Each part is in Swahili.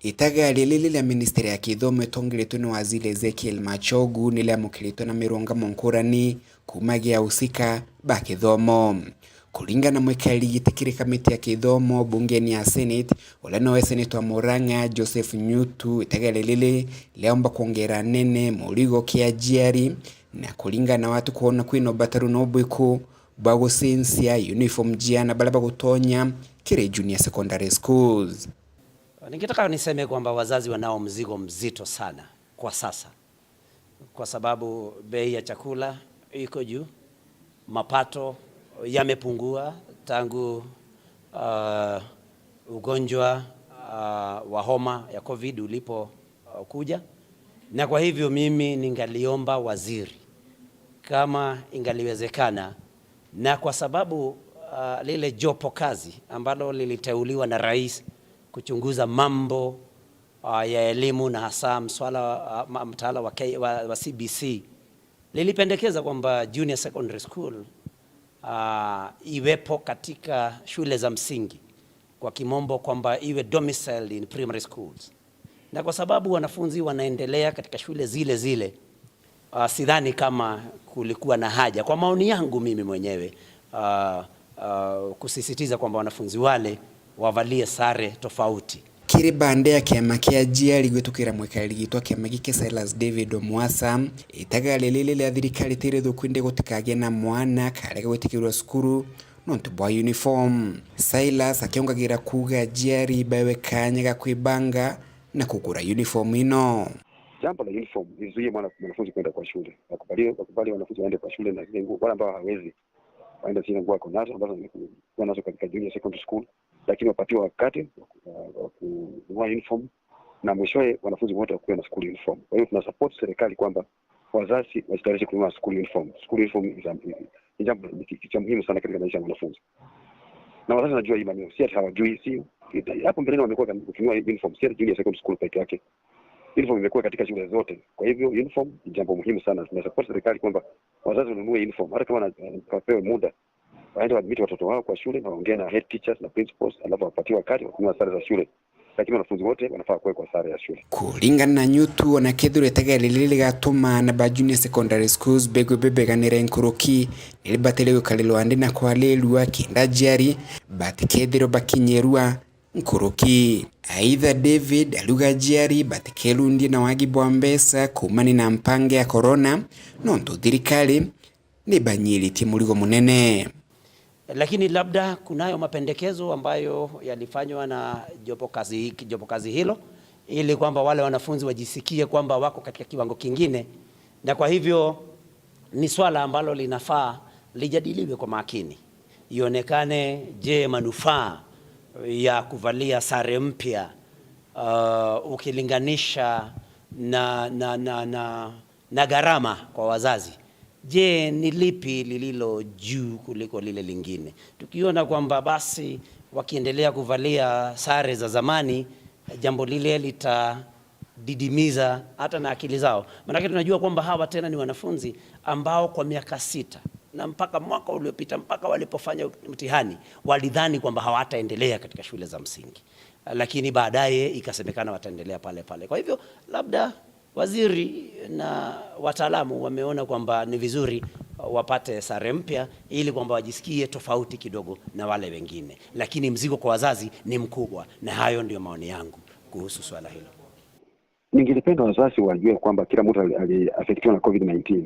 Itaga lilili la ministeri ya kithomo itongeretwo ni waziri Ezekiel Machogu niliamukiritwo na mirungamo nkurani kumagia usika ba kithomo. Kulingana mwikari gitikiri kamiti ya kithomo bungeni ya Senate ulano wa Senate wa Murang'a Joseph Nyutu, itaga lilili liaomba kuongera nene murigo kia jiari na kulingana na watu kuona kwino bataru na ubwiku bwa gucensia uniform jiana balaba gutonya kire junior secondary schools. Ningetaka niseme kwamba wazazi wanao mzigo mzito sana kwa sasa, kwa sababu bei ya chakula iko juu, mapato yamepungua tangu ugonjwa wa homa ya COVID ulipo kuja, na kwa hivyo mimi ningaliomba waziri kama ingaliwezekana, na kwa sababu lile jopo kazi ambalo liliteuliwa na rais kuchunguza mambo ya elimu na hasa mtaala wa CBC lilipendekeza kwamba junior secondary school iwepo katika shule za msingi, kwa kimombo kwamba iwe domiciled in primary schools. Na kwa sababu wanafunzi wanaendelea katika shule zile zile, sidhani kama kulikuwa na haja, kwa maoni yangu mimi mwenyewe, kusisitiza kwamba wanafunzi wale wavalie sare tofauti. Kiri bande ya kiama kia jiari gwitukira mwikari gitwa kiama gike Silas David Omwasa itaga lelele la thirikari tiretho kwinde gutikage na mwana karega gwitikirwa skuru nontu bwa uniform. Silas akiongagira kuga jiari bawe kanya ga kwibanga na kugura uniform ino. Jambo la uniform izuie mwanafunzi kwenda kwa shule. Wakubali wanafunzi waende kwa shule na zile nguo, wale ambao hawezi waende zile nguo kwa nazo ambazo wanazo katika junior secondary school, lakini wapatiwa wakati wa kununua uniform na mwishowe wanafunzi wote wakuwe na school uniform. Kwa hiyo tuna support serikali kwamba wazazi wasitarishe kununua school uniform. School uniform ni jambo muhimu sana katika maisha ya wanafunzi. Na wazazi wanajua hii maneno, si hawajui, si hapo mbeleni wamekuwa kununua uniform, si junior secondary school peke yake. Uniform imekuwa katika shule zote. Kwa hivyo uniform ni jambo muhimu sana. Tuna support serikali kwamba wazazi wanunue uniform, hata kama wanapewa muda waende waadmit watoto wao kwa shule na waongee na head teachers na principals, alafu wapatiwe wakati wa kununua sare za shule, lakini wanafunzi wote wanafaa kuwekwa sare ya shule. Kulingana na Nyutu onakethiro itaga lilili gatuma na ba junior secondary schools bebeganire nkuruki nilibatelewe kalilo ande na kwalelwa kinda jiari batikethiro bakinyerwa nkuruki. Aidha David aluga jiari batikelundi na wagibwa mbesa kumani na mpange ya corona nontu thirikari ni banyiliti murigo munene. Lakini labda kunayo mapendekezo ambayo yalifanywa na jopo kazi hilo, ili kwamba wale wanafunzi wajisikie kwamba wako katika kiwango kingine, na kwa hivyo ni swala ambalo linafaa lijadiliwe kwa makini. Ionekane je, manufaa ya kuvalia sare mpya ukilinganisha na gharama kwa wazazi, je, ni lipi lililo juu kuliko lile lingine? Tukiona kwamba basi wakiendelea kuvalia sare za zamani, jambo lile litadidimiza hata na akili zao. Maana tunajua kwamba hawa tena ni wanafunzi ambao kwa miaka 6 na mpaka mwaka uliopita, mpaka walipofanya mtihani, walidhani kwamba hawataendelea katika shule za msingi, lakini baadaye ikasemekana wataendelea pale pale. Kwa hivyo labda waziri na wataalamu wameona kwamba ni vizuri wapate sare mpya ili kwamba wajisikie tofauti kidogo na wale wengine, lakini mzigo kwa wazazi ni mkubwa, na hayo ndio maoni yangu kuhusu swala hilo. Ningelipenda wazazi wajue kwamba kila mtu aliaffectiwa na COVID-19.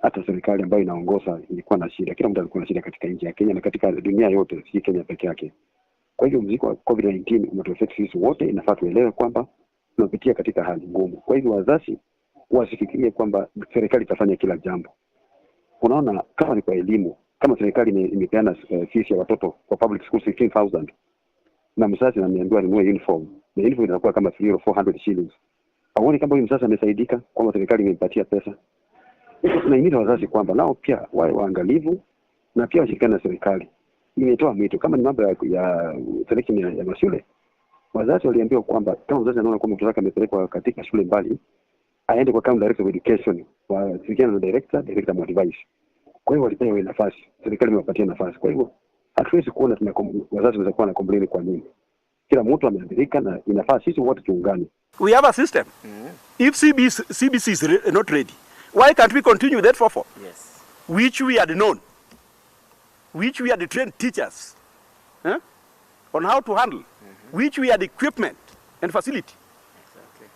Hata serikali ambayo inaongoza ilikuwa na shida, kila mtu alikuwa na shida katika nchi ya Kenya na katika dunia yote, si Kenya peke yake. Kwa hivyo mzigo wa COVID-19 umetuaffect sisi wote, inafaa tuelewe kwamba tunapitia katika hali ngumu. Kwa hivyo wazazi wasifikirie kwamba serikali itafanya kila jambo. Unaona, kama ni kwa elimu, kama serikali imepeana fees ya watoto kwa public schools 15,000 na mzazi ameambiwa anunue uniform, na uniform inakuwa kama 300 or 400 shillings. Haoni kama huyu mzazi amesaidika kwamba serikali imempatia pesa? Tunaimiza wazazi kwamba nao pia wawe waangalivu na pia washirikiane na serikali. Nimetoa mwito kama ni mambo ya selection ya mashule. Wazazi waliambiwa kwamba kama mzazi anaona kwamba mtoto wake amepelekwa katika shule mbali, aende kwa county director of education, washirikiane na director advice. Kwa hiyo walipewa nafasi, serikali imewapatia nafasi. Kwa hivyo hatuwezi kuona wazazi wanaweza kuwa na complain kwa nini. kila mtu ameathirika na inafaa sisi wote tuungane. We have a system. If CBC is not ready, why can't we continue that for? Yes. Which we had known, which we had trained teachers on how to handle, which we had equipment and facility. Exactly.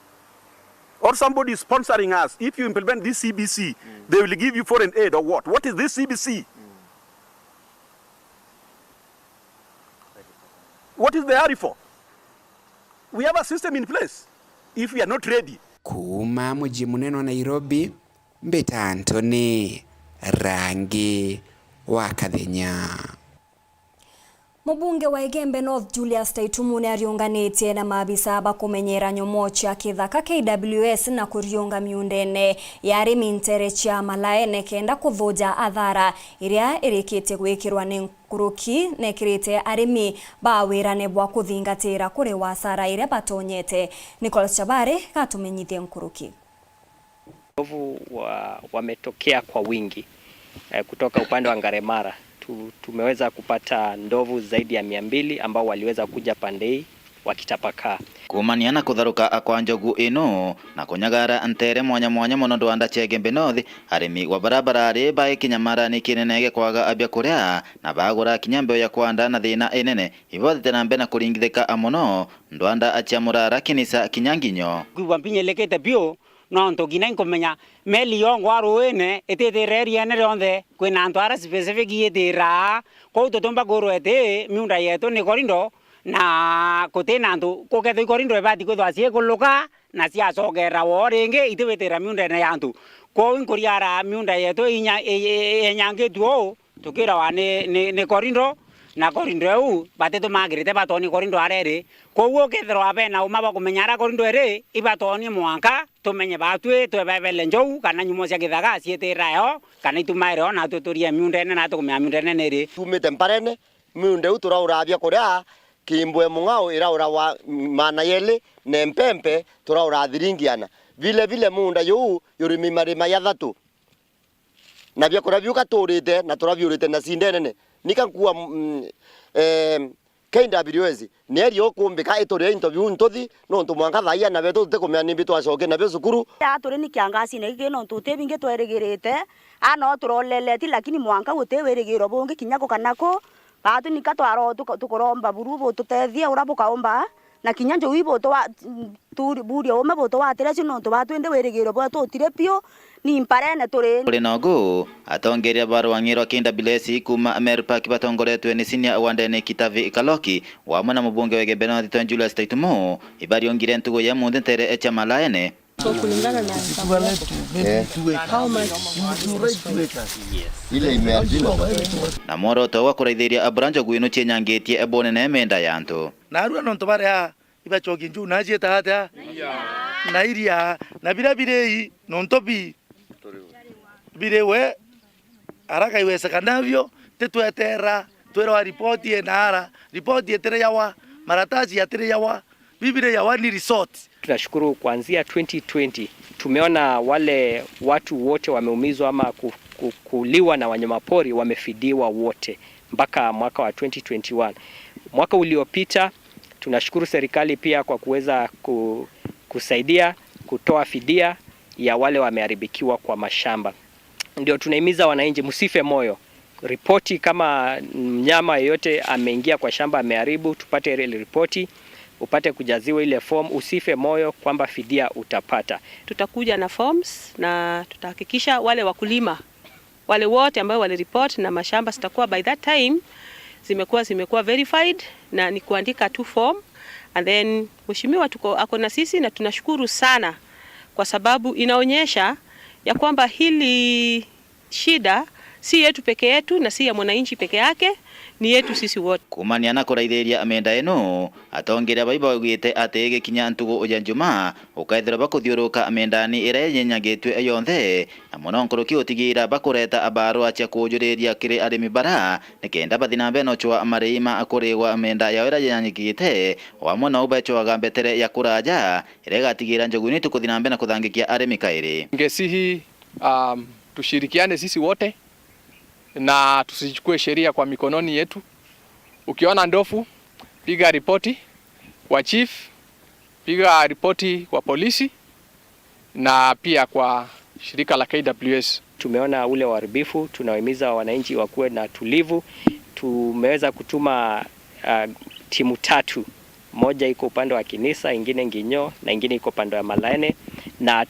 Or somebody is sponsoring us. If you implement this CBC, they will give you foreign aid or what? What is this CBC? What is the hurry for? We have a system in place. If we are not ready. Kuma mji munene wa Nairobi, Mbeta Anthony, Rangi wa Kathenya. Mubunge wa Igembe North Julius Taitumu ni ariunganĩtie na maabisa bakumenyera nyomo cia kithaka KWS na kuriunga miundene ya arimi ntere cia malaene kenda kuthuja athara iria irikite gwikirwa ni nkuruki nekirite arimi ba wirane bwa kuthingatira kuri wasara iria batonyete. Nicholas Chabare katumenyithie nkuruki. Ndovu wametokea kwa wingi kutoka upande wa Ngaremara. Tumeweza kupata ndovu zaidi ya 200 ambao waliweza kuja pande hii wakitapakaa. Kumaniana kutharuka kwa njogu ino na kunyagara ntere mwanya mwanya muno Ndwanda cia Igembe North, arimi wa barabara ri ba kinyamara ni kinenege kwaga abya kuria na bagura kinyambe ya kwanda na thina enene ibothite na mbe na kuringithika amuno Ndwanda acha murara kinisa kinyanginyo kubampinye lekete bio no ntogina nkomenya meli yongwa ruene etetereria ne ronde kwina ntwara specific yetera ko totomba gorwete miunda yeto ni korindo na kotena ndu koketho korindo ebati ko thwacie kuluka na cia sogera worenge itewetera miunda na yantu ko inkoriara miunda yeto enyange tuo tukira wa ne korindo na korindo eu bateto magirite batoni korindo arere kowo kethero abena uma bakumenyara korindo ere ibatoni mwanka tumenye batwe twebebele njou kana nyumo cia githaga cieterayo kana itumairo na tuturia miundene na tukumya miundene nere tumite mparene miunde uturaurabia kuria kimbwe mungao iraura wa mana yele ne mpempe turaura thiringiana vile munda yu yurimi marima ya thatu na bia kuria biuka turite na turaviurite na sindene nikankuwa KWS neri okumbika itoria interview ntothi no ntumwanga thaia na beto tutekomya nimbi twacoke na besukuru ya turi ni kiangasi ne gino tutebinge tweregirite ano turoleleti lakini mwanga gutewerigiro bungi kinyako kanako batu nikatwaro tukoromba burubo tutethia urabuka omba na kinyanjo wibo to turi buri ome boto watire sino to batwende werigiro bwa tutire pio ni imparene turi kuri nogo atongeria barwangiro KWS kuma Amerika kibatongoretwe ni senior wandene Kitavi Kaloki wa mwana mubunge wa Igembe North Julius Taitumu ibariongire ntugo ya munde ntere echa malaene so kulingana na how much ile imeajina na moroto wa kuraithiria abranjo gwino chenyangetie ebone na emenda yantu na arua nonto bare ha ibachoki nju na jeta hata na iria na birabirei nonto bi birewe araka iwesa kanavyo tetwetera twero report enara report etere yawa marataji yatere yawa bibire yawa ni resort. Tunashukuru kuanzia 2020 tumeona wale watu wote wameumizwa ama kuliwa na wanyamapori wamefidiwa wote mpaka mwaka wa 2021. Mwaka uliopita tunashukuru serikali pia kwa kuweza kusaidia kutoa fidia ya wale wameharibikiwa kwa mashamba. Ndio tunahimiza wananchi msife moyo. Ripoti kama mnyama yeyote ameingia kwa shamba ameharibu, tupate ile ripoti, upate kujaziwa ile form, usife moyo kwamba fidia utapata. Tutakuja na forms na tutahakikisha wale wakulima wale wote ambao wale report na mashamba sitakuwa by that time zimekuwa verified na ni kuandika tu form and then mheshimiwa ako na sisi na tunashukuru sana kwa sababu inaonyesha ya kwamba hili shida si yetu peke yetu na si ya mwananchi peke yake, ni yetu sisi wote. Kumaniana kuraithiria amenda eno atongeria baiba ogite atege kinya ntugo ojanjuma ukaithira bakuthiuruka amendani ira nyenyagetwe yonthe na mononkoroki otigira bakureta abaro acha kujuriria kiri arimi bara nikenda bathina beno chwa amarima akuriwa amenda ya ira nyanyikite wa mona ubecho agambetere ya kuraja ira gatigira njoguni tukuthina bena kuthangikia arimi kairi ngesihi tushirikiane sisi wote na tusichukue sheria kwa mikononi yetu. Ukiona ndofu piga ripoti kwa chief, piga ripoti kwa polisi na pia kwa shirika la KWS. Tumeona ule uharibifu, tunawahimiza wananchi wakuwe na tulivu. Tumeweza kutuma timu 3. Moja iko upande wa Kinisa, ingine Nginyo na ingine iko upande wa Malaene, na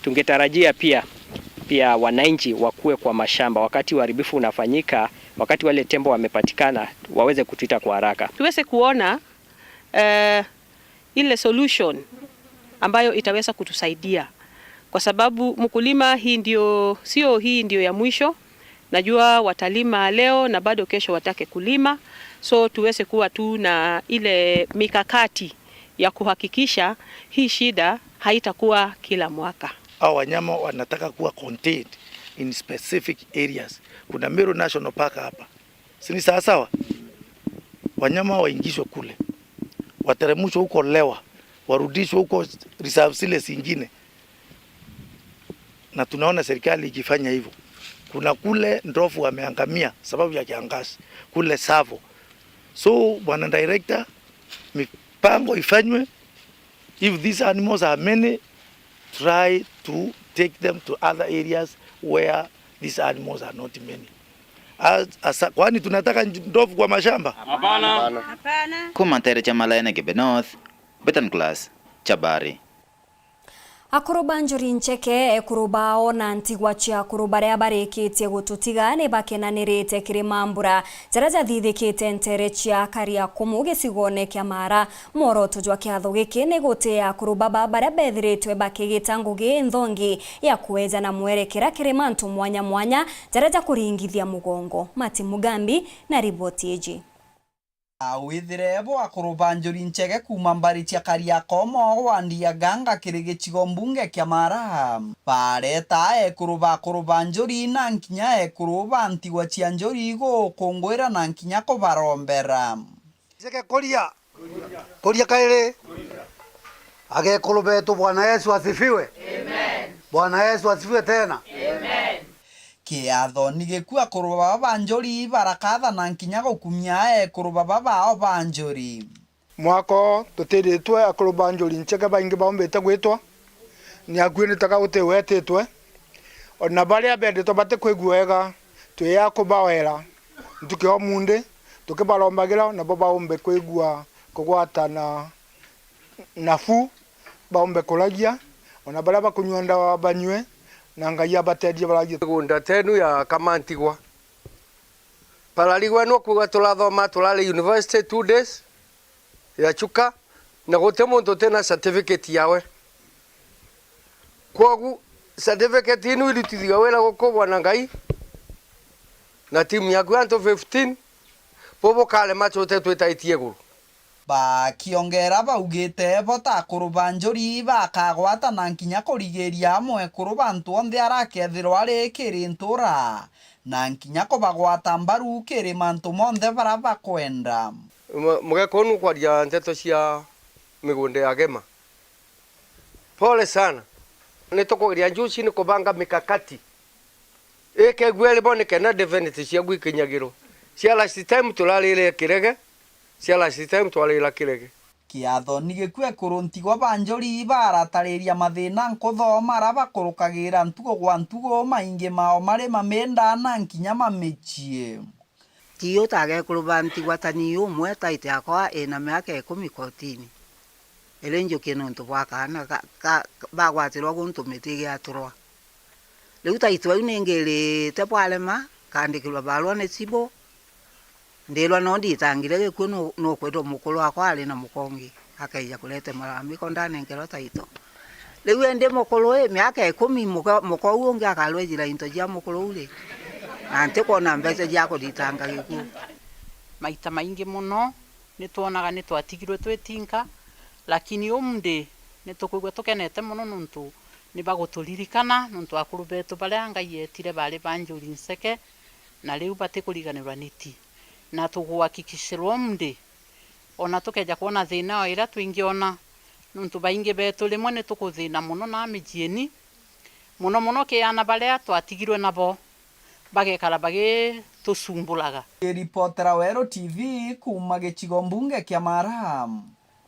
tungetarajia pia wananchi wakuwe kwa mashamba wakati uharibifu unafanyika, wakati wale tembo wamepatikana waweze kutuita kwa haraka. Tuweze kuona ile solution ambayo itaweza kutusaidia, kwa sababu mkulima hii ndio ya mwisho. Najua watalima leo na bado kesho watake kulima, so tuweze kuwa tu na ile mikakati ya kuhakikisha hii shida haitakuwa kila mwaka. Hao wanyama wanataka kuwa contained in specific areas. Kuna Meru National Park hapa. Si sawa? Wanyama waingishwe kule. Wateremshwe huko Lewa, warudishwe huko reserve zile zingine. Na tunaona serikali ikifanya hivyo. Kuna kule ndovu wameangamia sababu ya kiangazi, kule Savo. So bwana director, mipango ifanywe. If these animals are many, try to take them to other areas where these animals are not many. Kwani tunataka ndovu kwa mashamba? Hapana. Kumantere cha Malaene Kibe North, Betan Class, Chabari. Akuruba njuri ncheke ekuruba ona ntigwa chia kuruba ria barikitie gututiga ni bakenanirite kiri mambura jaraja thithikite ntere chia karia kumuge sigone kia mara moro tujwa kiatho giki ni gutia kuruba baria bethiritwe bakigita ngugi nthongi ya kueja na mwerekera kiri mantu mwanya mwanya jaraja kuringithia mugongo. Mati Mugambi na riboti iji. Withirebo akuruba njuri ncheke kuma mbari tia Kariakomo wandia ganga kirige chigombunge kia mara pareta kuruba njuri na nkinya kuruba ntigwa chia njuri go kongwera na nkinya ko barombera seke koria kaire age kurubetu. Bwana Yesu asifiwe. Amen. Bwana Yesu asifiwe tena. Amen. Kiatho nigekua kuruba banjori barakatha na nkinya gukumia kuruba babao banjori mwako tutiritwe akuruba njori ncheke baingi baombete gwitwa ni akuini taka utiwetetwe ona baria bendetwo bate kwiguega tuya kubawera ntukio munde tukibarombagira na baba ombe kwigua kugwata na nafu baombe kulagia ona baria bakunywa banywe na ngai abatedia baragia gunda tenu ya kamantigwa paraligwa no kuga tulathoma tulale university 2 days ya chuka na gote muntu tena certificate yawe kogu certificate inu ilitithia wela gukobwa na ngai na timu ya gwanto 15 bobo kale macho tetu itaitie guru bakiongera baugite bota kuruba njuri bakagwata na nkinya kurigeria amwe kuruba ntu onthe arakethirwa ari kiri ntura na nkinya ko bagwata mbaru kiri mantu monthe bara bakwenda mugekonu kwaria nteto cia migunde ya gema. Pole sana nitukugiria njuci ni kubanga mikakati eke gwele boneke na devenite cia gwikinyagiro cia last time tulalile kirege cia last time twalila kirege kiatho nigekue kuruntigwa banjori baratariria mathina nkuthoma araba kurukagira ntugo gwa ntugo maingi mao mari mamenda na nkinya mamichie tiyo tage kuruba ntigwa tani umwe taite akwa ina miaka 10 kotini elenjo kinonto bwakana bagwatirwa guntumitigia aturwa riu taitwa unengere te bwalema kandikirwa barwa ne sibo ndelwa no nditangire gikuo no kwetwo mukuru akwa ari na mukongi akaija kulete maramiko ndane ngero taito riu ende mukuru miaka 10 muko ungi akalwejira into jia mukuru ule ante kona mbese jia kuditanga gikuo maita maingi muno nituonaga nitwatigirwe twetinka lakini umde nitukugwe tukenete muno nuntu ni baguturirikana nuntu akuru betu baria ngai yetire bari banjuri nseke na riu batikuriganirwa niti na tuguhakikishirwo mde ona tukeja kuona thina ira twingiona nuntu baingi betu rimwe ni tukuthina muno na mijieni muno kiana baria twatigirwe nabo bagekara bage tusumbulaga. Reportera Weru TV kuma gicigo mbunge kia Mara.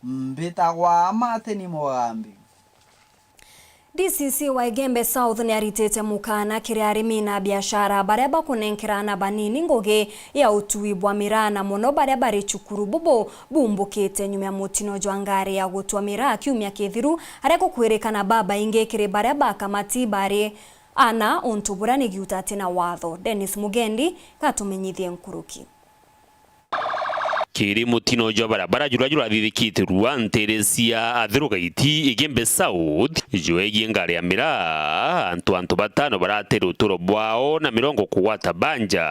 mbitagwa Martin Mugambi. DCC wa Igembe South ni aritete mukana kiri arimi na biashara baria bakunenkerana banini ngoge ya utui bwa mirana muno baria bari chukuru bubo bumbukite nyuma ya mutino jwangari ya gutwa mira kiumia kithiru aria gukwerekana baba inge kiri baria bakamati bari ana ontuburani giuta tena watho. Dennis Mugendi katumenyithie nkuruki. Kiri mutino jo barabara jura thithikite ruwa nteresia athirugaiti Igembe South joegi ngari ya mira antu batano baratera uturo bwao na mirongo kuwata banja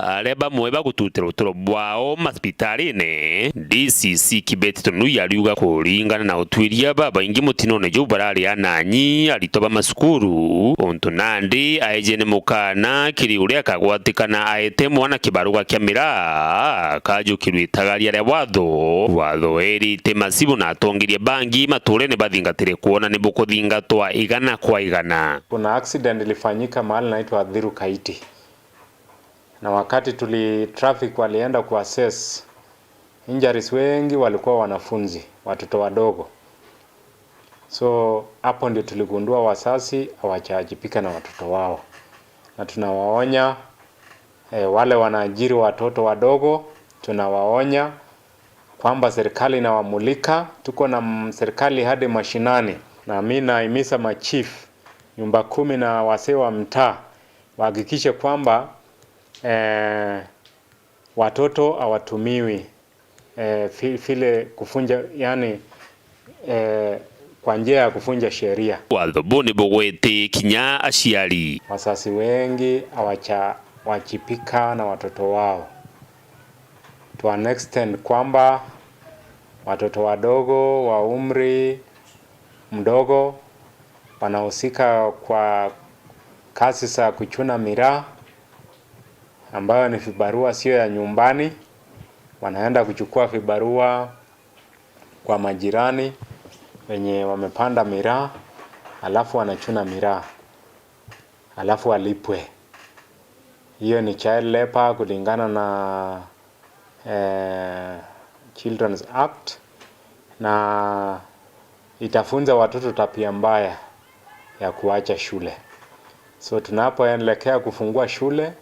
areba mwe bagututira uturo bwao maspitalini. DCC Kibeti tonu yariuga kuringana na utwiria baba ingi mutino ne jo barari ananyi alitoba masukuru onto nandi aejene mukana kiri uria kagwatikana aete mwana kibaruga kya mira kajo kirwita tagaria ya watho eri temasibu na atongirie bangi maturene bathingatire kuona ni bukuthingatwa igana kwa igana. Kuna accident ilifanyika mahali naitwa Thiru Kaiti, na wakati traffic walienda kuassess injuries, wengi walikuwa wanafunzi, watoto wadogo. So hapo ndio tuligundua wasasi hawajajipika na watoto wao, na tunawaonya wale wanaajiri watoto wadogo, tunawaonya kwamba serikali inawamulika. Tuko na serikali hadi mashinani, na mimi naimisa machief nyumba 10 na wasee wa mtaa wahakikishe kwamba watoto hawatumiwi vile kufunja, yani kwa njia ya kufunja sheria. Watho bone bogwete kinya aciari. Wasasi wengi wachipika na watoto wao to an extent kwamba watoto wadogo wa umri mdogo wanahusika kwa kazi za kuchuna miraa ambayo ni vibarua sio ya nyumbani. Wanaenda kuchukua vibarua kwa majirani wenye wamepanda miraa, alafu wanachuna miraa, alafu walipwe. Hiyo ni child labor kulingana na Children's Act, na itafunza watoto tabia mbaya ya kuacha shule. So tunapoelekea kufungua shule,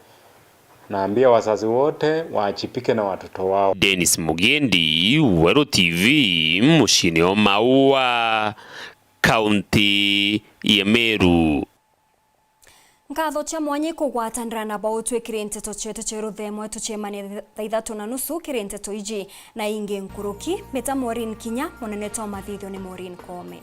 naambia wazazi wote waachipike na watoto wao. Dennis Mugendi, Weru TV, mushini wa Maua, kaunti ya Meru. Nkatho cha mwanyi kugwatanira na bautwe kiri Nteto chetu cheru themwe tuchemani thaa 3:30 kiri Nteto iji na inge nkuruki meta MAUREEN Kinya munene twa mathithio ni MAUREEN Kome.